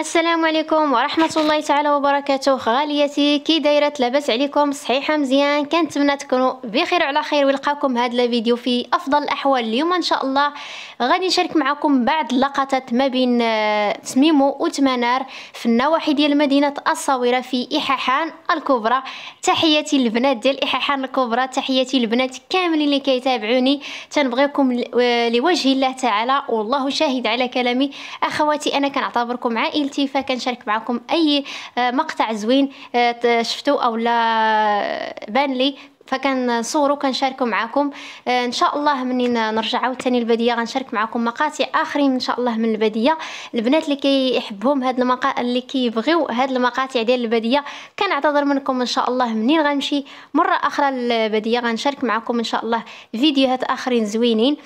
السلام عليكم ورحمة الله تعالى وبركاته. غاليتي كي دايره؟ لاباس عليكم؟ صحيحه مزيان؟ كنتمنى تكونوا بخير وعلى خير ويلقاكم هذا الفيديو في افضل الاحوال. اليوم ان شاء الله غادي نشارك معكم بعض اللقطات ما بين تميمو وتمنار في النواحي ديال مدينه الصويره في احاحان الكبرى. تحياتي للبنات ديال احاحان الكبرى، تحياتي للبنات كاملين اللي كيتابعوني، تنبغيكم لوجه الله تعالى والله شاهد على كلامي. اخواتي انا كنعتبركم عائلتي، فكنشارك معكم اي مقطع زوين شفتوا او لا بان لي فكنصورو كنشاركو معكم. ان شاء الله مني نرجع عاوتاني البديه غنشارك معكم مقاطع اخرين ان شاء الله من البديه. البنات اللي كيحبوهم هاد المقاطع اللي كيبغيو هاد المقاطع ديال البديه كنعتذر منكم. ان شاء الله منين غنمشي مره اخرى للبديه غنشارك معكم ان شاء الله فيديوهات اخرين زوينين.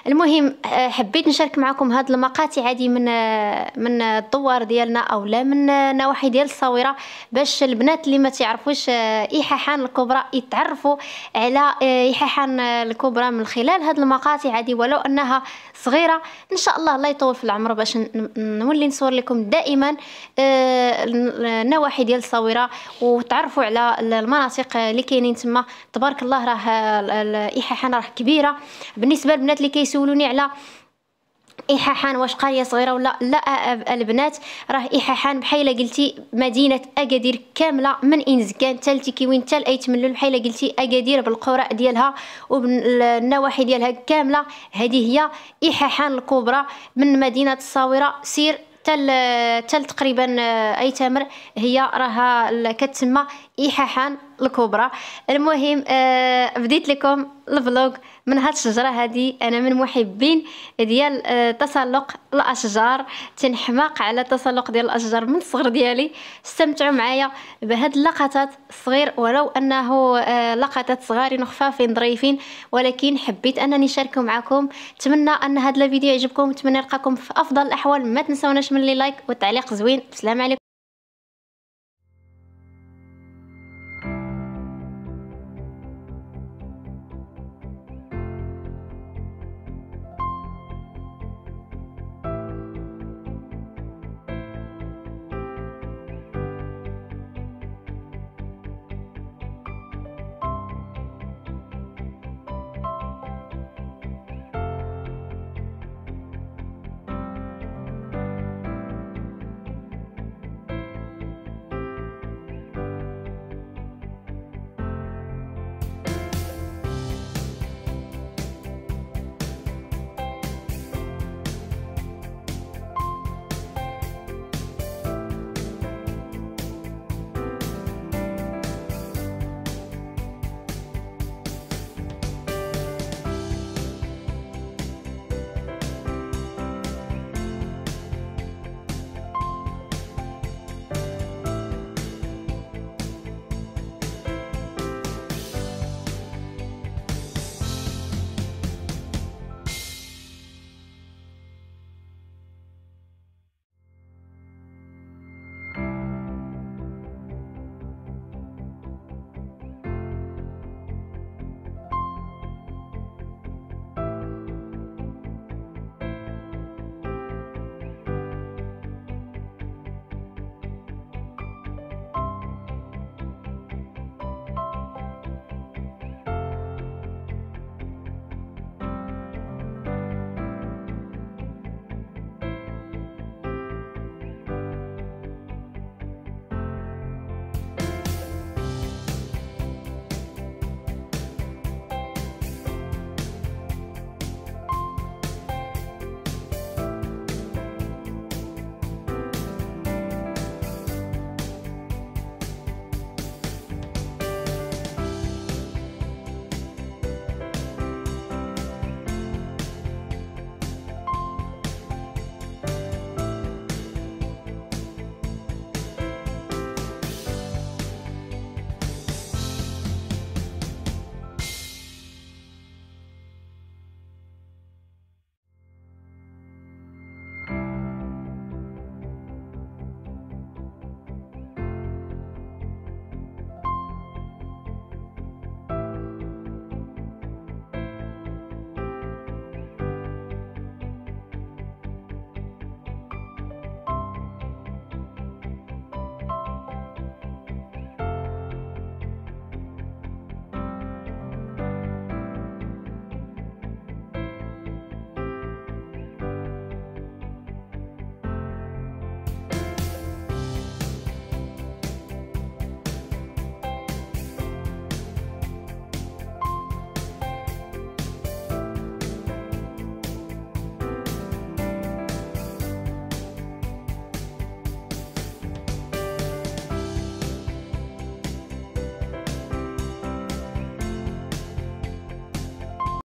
المهم حبيت نشارك معكم هاد المقاطع هذه من الدوار ديالنا او لا من نواحي ديال الصويره، باش البنات اللي ما تعرفوش احاحان الكبرى يتعرفوا على احاحان الكبرى من خلال هاد المقاطع هذه، ولو انها صغيره. ان شاء الله يطول في العمر باش نولي نصور لكم دائما النواحي ديال الصويره وتعرفوا على المناطق اللي كاينين تما. تبارك الله راه الاحاحان راه كبيره. بالنسبه للبنات اللي كيسولوني على احاحان واش قريه صغيره ولا لا، البنات راه احاحان بحال قلتي مدينه اكادير كامله من انزكان حتى لتكوين حتى لايت ملول، بحال قلتي اكادير بالقرى ديالها وبالنواحي ديالها كامله. هذه هي احاحان الكبرى من مدينه الصويره. سير تل تقريبا اي تمر هي راها كتسمى احاحان الكبرى. المهم بديت لكم الفلوق من هاد الشجره هذه. انا من محبين ديال تسلق الاشجار، تنحماق على التسلق ديال الاشجار من الصغر ديالي. استمتعوا معايا بهاد اللقطات الصغير، ولو انه لقطات صغارين وخفافين ظريفين، ولكن حبيت انني نشاركهم معكم. اتمنى ان هذا الفيديو يعجبكم، اتمنى نلقاكم في افضل الاحوال. ما تنسوناش من لي لايك والتعليق زوين. السلام عليكم.